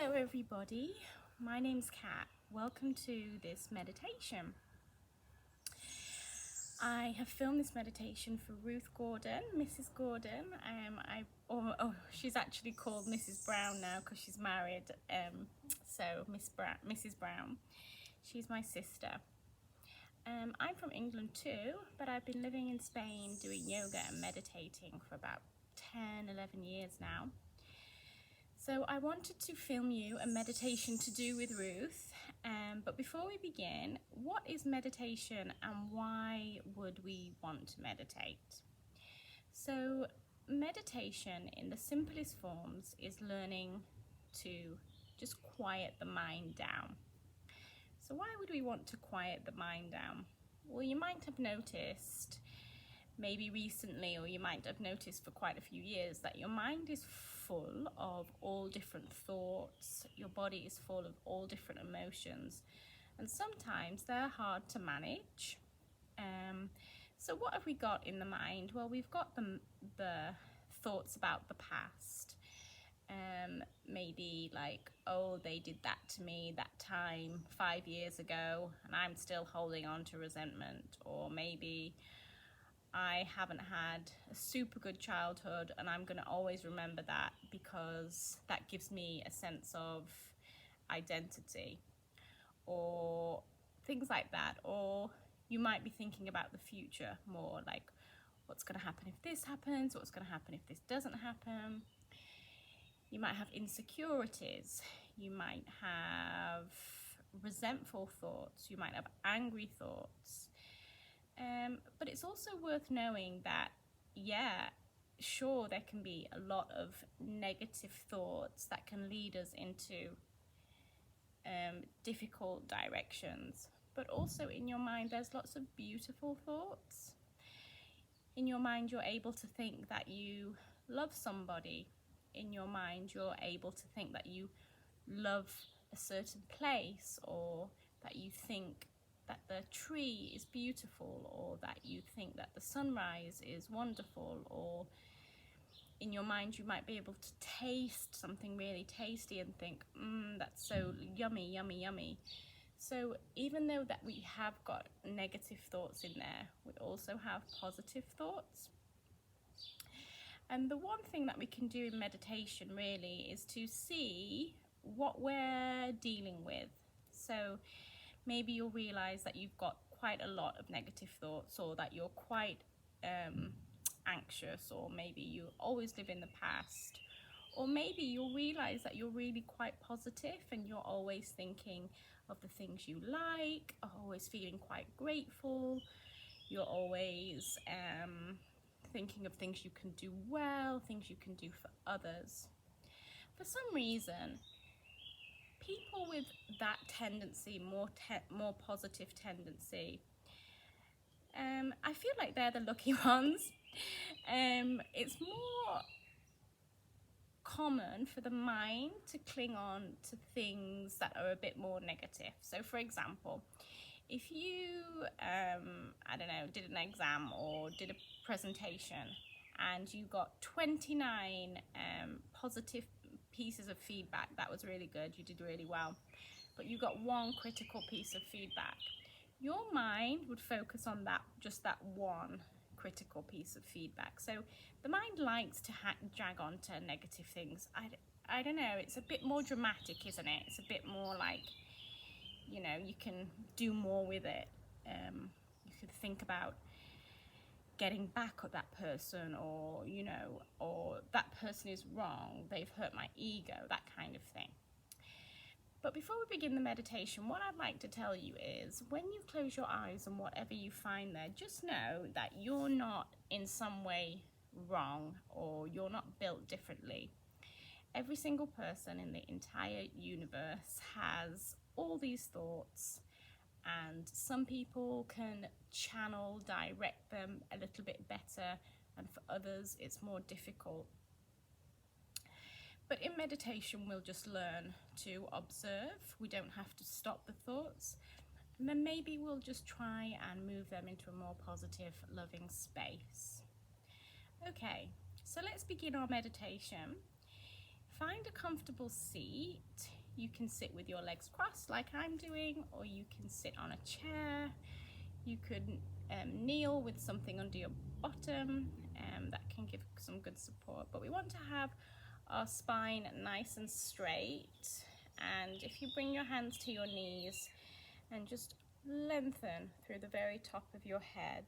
Hello everybody, my name's Kat. Welcome to this meditation. I have filmed this meditation for Ruth Gordon, Mrs. Gordon. She's actually called Mrs. Brown now because she's married. So Mrs. Brown, she's my sister. I'm from England too, but I've been living in Spain doing yoga and meditating for about 10, 11 years now. So I wanted to film you a meditation to do with Ruth, but before we begin, what is meditation and why would we want to meditate? So meditation in the simplest forms is learning to just quiet the mind down. So why would we want to quiet the mind down? Well, you might have noticed maybe recently, or you might have noticed for quite a few years, that your mind is full of all different thoughts, your body is full of all different emotions, and sometimes they're hard to manage. So what have we got in the mind? Well, we've got the thoughts about the past. Maybe like, oh, they did that to me that time 5 years ago and I'm still holding on to resentment. Or maybe I haven't had a super good childhood and I'm going to always remember that because that gives me a sense of identity, or things like that. Or you might be thinking about the future more, like what's going to happen if this happens, what's going to happen if this doesn't happen. You might have insecurities, you might have resentful thoughts, you might have angry thoughts. But it's also worth knowing that, yeah, sure, there can be a lot of negative thoughts that can lead us into difficult directions. But also in your mind, there's lots of beautiful thoughts. In your mind, you're able to think that you love somebody. In your mind, you're able to think that you love a certain place, or that you think that the tree is beautiful, or that you think that the sunrise is wonderful. Or in your mind, you might be able to taste something really tasty and think, that's so yummy, yummy, yummy. So even though that we have got negative thoughts in there, we also have positive thoughts. And the one thing that we can do in meditation really is to see what we're dealing with. So maybe you'll realize that you've got quite a lot of negative thoughts, or that you're quite anxious, or maybe you always live in the past. Or maybe you'll realize that you're really quite positive and you're always thinking of the things you like, always feeling quite grateful. You're always thinking of things you can do well, things you can do for others. For some reason, people with that tendency, more positive tendency, I feel like they're the lucky ones. It's more common for the mind to cling on to things that are a bit more negative. So for example, if you did an exam or did a presentation and you got 29 positive pieces of feedback, that was really good, you did really well, but you got one critical piece of feedback, your mind would focus on just that one critical piece of feedback. So the mind likes to drag on to negative things. I don't know, it's a bit more dramatic, isn't it? It's a bit more like, you can do more with it. You could think about getting back at that person, or or that person is wrong, they've hurt my ego, that kind of thing. But before we begin the meditation, what I'd like to tell you is, when you close your eyes and whatever you find there, just know that you're not in some way wrong, or you're not built differently. Every single person in the entire universe has all these thoughts, and some people can direct them a little bit better, and for others it's more difficult. But in meditation, we'll just learn to observe. We don't have to stop the thoughts. And then maybe we'll just try and move them into a more positive, loving space. Okay, so let's begin our meditation. find a comfortable seat. You can sit with your legs crossed like I'm doing, or you can sit on a chair. You could kneel with something under your bottom that can give some good support. But we want to have our spine nice and straight. And if you bring your hands to your knees and just lengthen through the very top of your head.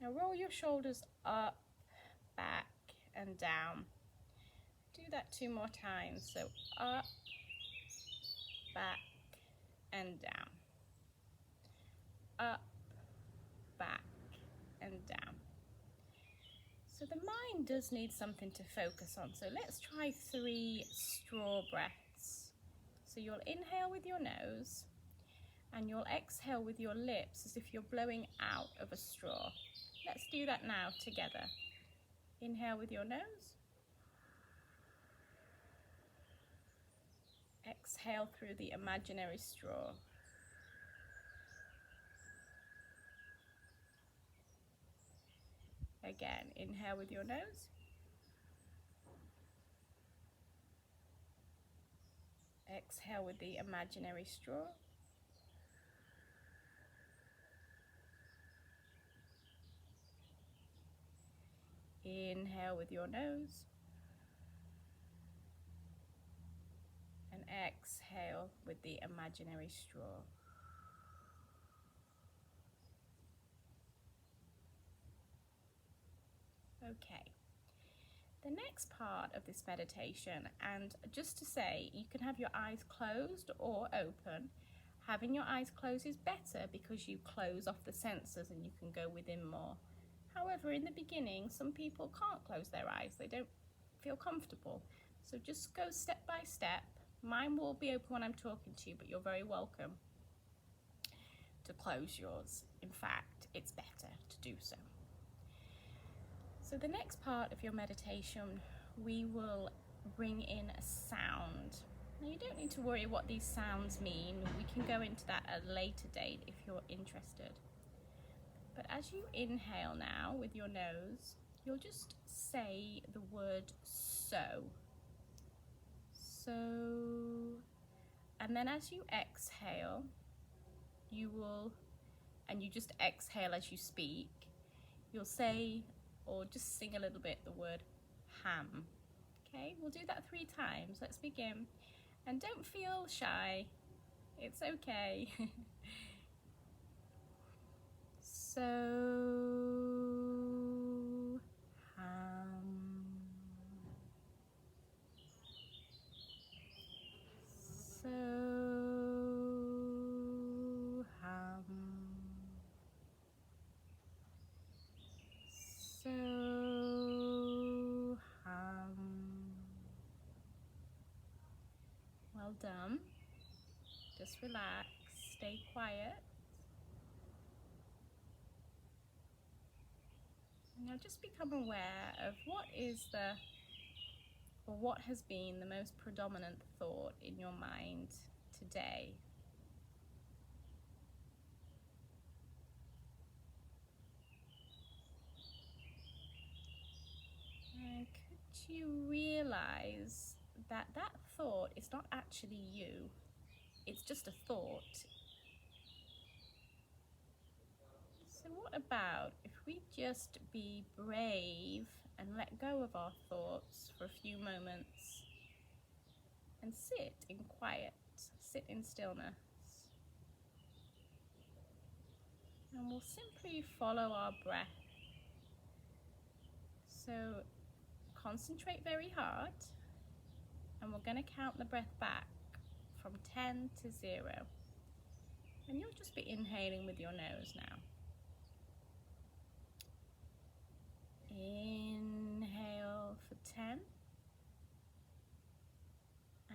Now roll your shoulders up, back and down. Do that 2 more times. So up, back and down. Up, back and down. So the mind does need something to focus on. So let's try 3 straw breaths. So you'll inhale with your nose and you'll exhale with your lips as if you're blowing out of a straw. Let's do that now together. Inhale with your nose. Exhale through the imaginary straw. Again, inhale with your nose. Exhale with the imaginary straw. Inhale with your nose. And exhale with the imaginary straw. Okay. The next part of this meditation, and just to say, you can have your eyes closed or open. Having your eyes closed is better because you close off the senses and you can go within more. However, in the beginning, some people can't close their eyes. They don't feel comfortable. So just go step by step. Mine will be open when I'm talking to you, but you're very welcome to close yours. In fact, it's better to do so. So the next part of your meditation, we will bring in a sound. Now you don't need to worry what these sounds mean. We can go into that at a later date if you're interested. But as you inhale now with your nose, you'll just say the word so. So, and then as you exhale, you just exhale as you speak, you'll say, or just sing a little bit, the word ham. Okay, we'll do that 3 times. Let's begin. And don't feel shy. It's okay. So, ham. So, ham. So, well done. Just relax, stay quiet. And now just become aware of what has been the most predominant thought in your mind today. And could you realize that thought is not actually you? It's just a thought. So what about if we just be brave and let go of our thoughts for a few moments and sit in quiet, sit in stillness. And we'll simply follow our breath. So concentrate very hard, and we're going to count the breath back from 10 to 0. And you'll just be inhaling with your nose now. Inhale for 10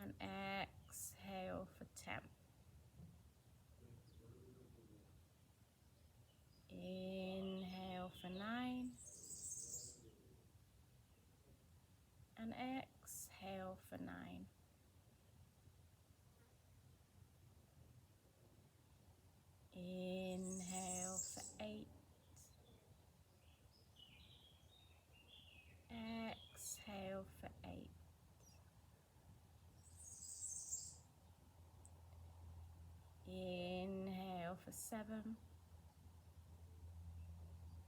and exhale for 10. Inhale for 9 and exhale for 9. Inhale for 8. Exhale for 8. 7.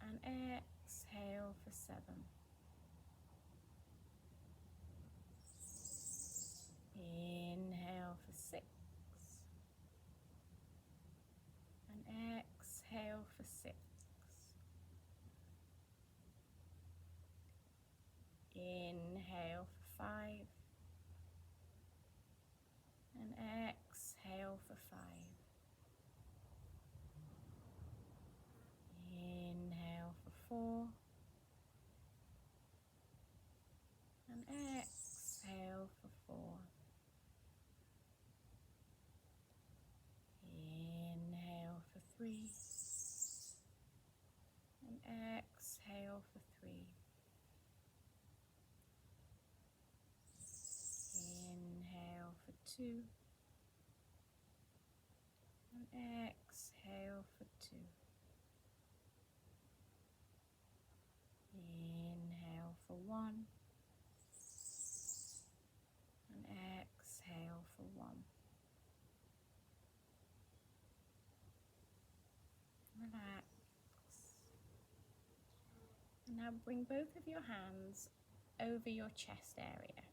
And exhale for 7. Inhale for 6. And exhale for 6. Inhale for 5. And exhale for 5. Inhale for 4. And exhale for 4. Inhale for 3. And exhale for 3. Inhale for 2. And exhale for 2. Inhale for 1. And exhale for 1. Relax. And now bring both of your hands over your chest area.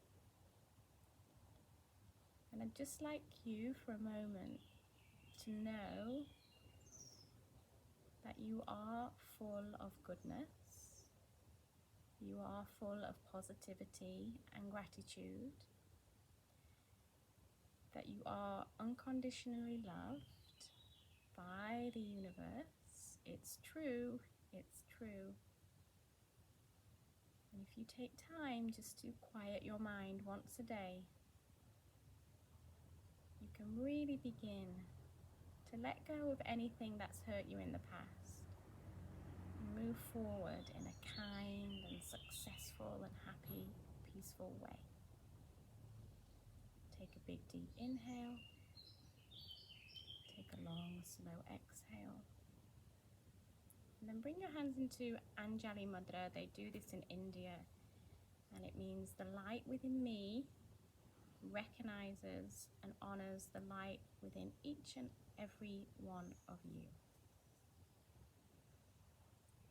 And I'd just like you for a moment to know that you are full of goodness. You are full of positivity and gratitude. That you are unconditionally loved by the universe. It's true. It's true. And if you take time just to quiet your mind once a day, you can really begin to let go of anything that's hurt you in the past and move forward in a kind and successful and happy, peaceful way. Take a big deep inhale. Take a long, slow exhale. And then bring your hands into Anjali Mudra. They do this in India. And it means the light within me recognizes and honors the light within each and every one of you.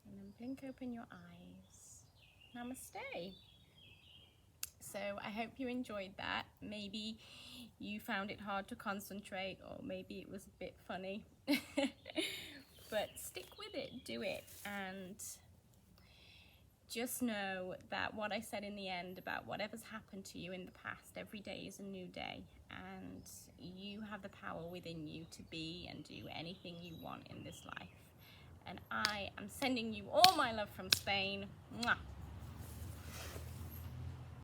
And then blink open your eyes. Namaste. So I hope you enjoyed that. Maybe you found it hard to concentrate, or maybe it was a bit funny. But stick with it, do it, and just know that what I said in the end about whatever's happened to you in the past, every day is a new day, and you have the power within you to be and do anything you want in this life. And I am sending you all my love from Spain. Mwah.